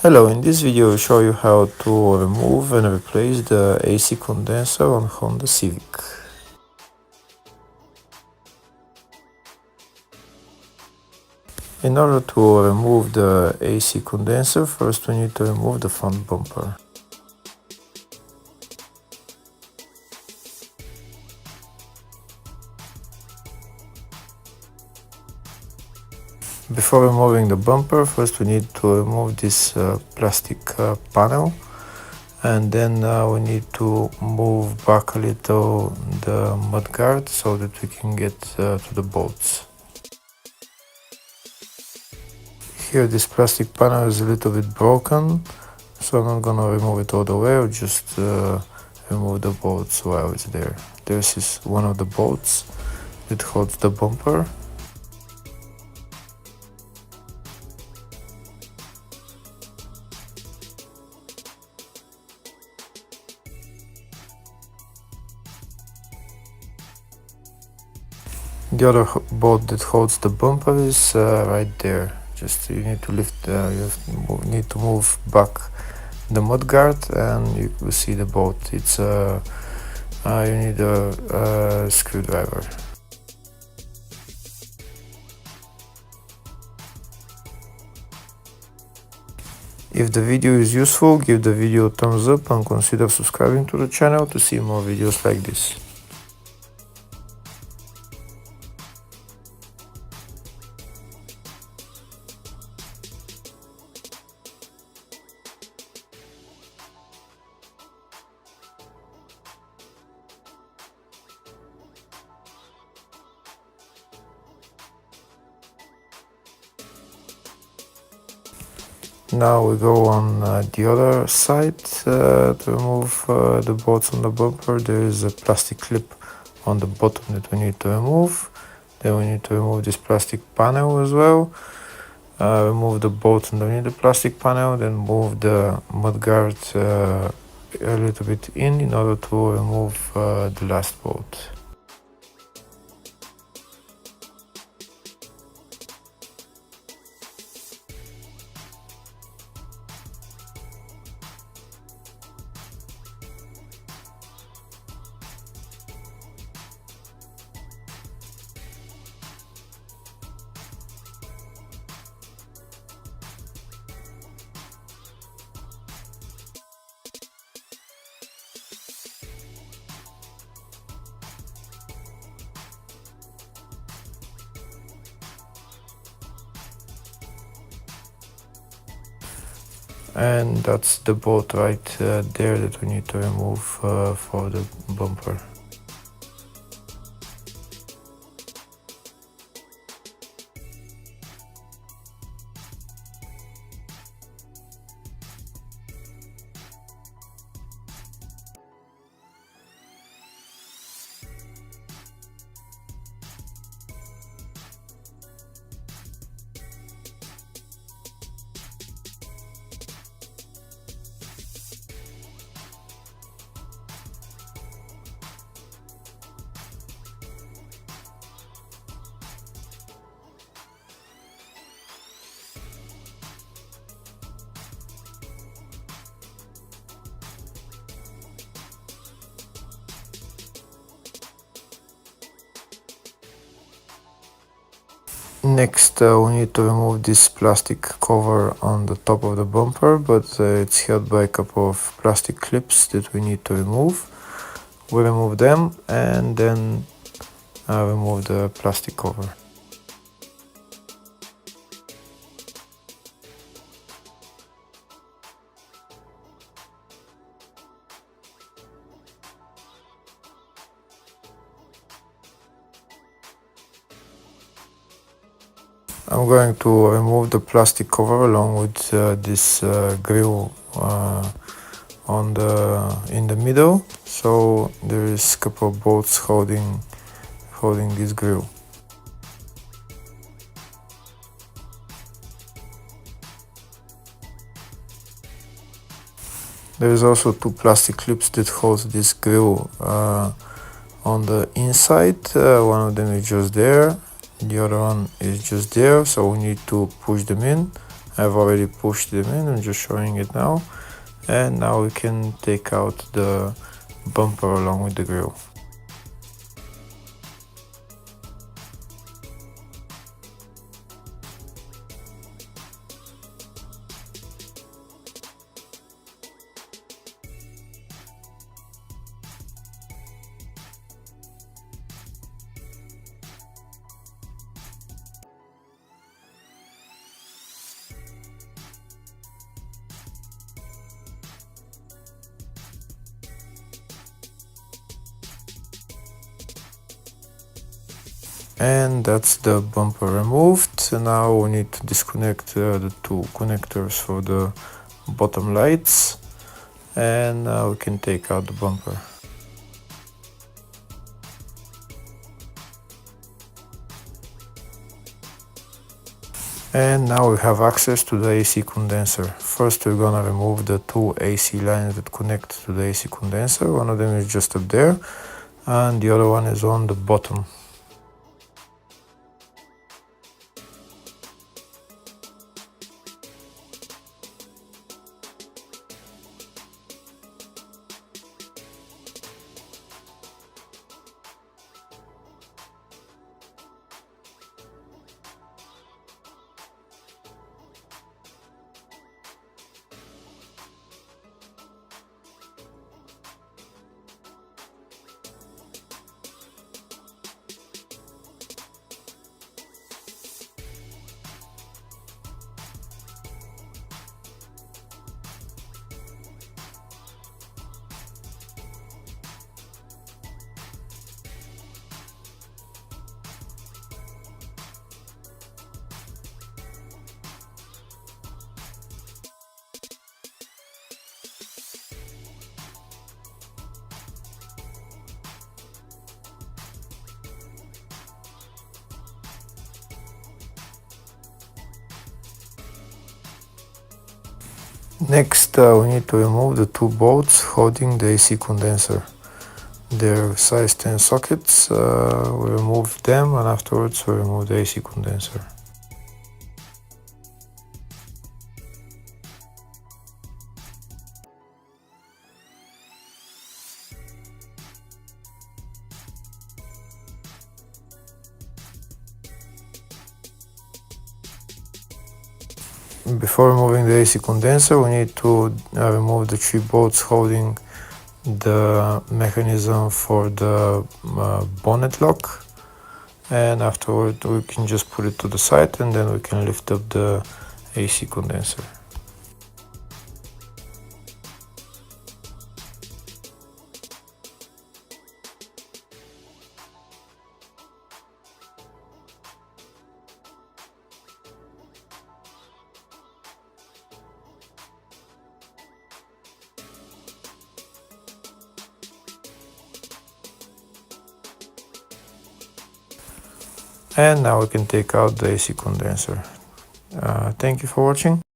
Hello, in this video I'll show you how to remove and replace the AC condenser on Honda Civic. In order to remove the AC condenser, first we need to remove the front bumper. Before removing the bumper, first we need to remove this plastic panel, and then we need to move back a little the mudguard so that we can get to the bolts. Here this plastic panel is a little bit broken, so I'm not gonna remove it all the way, I'll just remove the bolts while it's there. This is one of the bolts that holds the bumper. The other bolt that holds the bumper is right there. Just you need to lift, need to move back the mudguard, and you will see the bolt. It's you need a screwdriver. If the video is useful, give the video a thumbs up and consider subscribing to the channel to see more videos like this. Now we go on the other side to remove the bolts on the bumper. There is a plastic clip on the bottom that we need to remove. Then we need to remove this plastic panel as well. Remove the bolts underneath the plastic panel, then move the mudguard a little bit in order to remove the last bolt. And that's the bolt right there that we need to remove for the bumper. Next, we need to remove this plastic cover on the top of the bumper, but it's held by a couple of plastic clips that we need to remove. We remove them and then remove the plastic cover. I'm going to remove the plastic cover along with this grill in the middle. So there is a couple of bolts holding this grill. There is also two plastic clips that hold this grill on the inside. One of them is just there. The other one is just there, so we need to push them in I've already pushed them in, I'm just showing it now. And now we can take out the bumper along with the grille. And that's the bumper removed. Now we need to disconnect the two connectors for the bottom lights, and now we can take out the bumper. And now we have access to the AC condenser. First we're gonna remove the two AC lines that connect to the AC condenser. One of them is just up there and the other one is on the bottom. Next, we need to remove the two bolts holding the AC condenser. They're size 10 sockets. We remove them and afterwards we remove the AC condenser. Before removing the AC condenser, we need to remove the 3 bolts holding the mechanism for the bonnet lock, and afterward we can just put it to the side and then we can lift up the AC condenser. And now we can take out the AC condenser. Thank you for watching.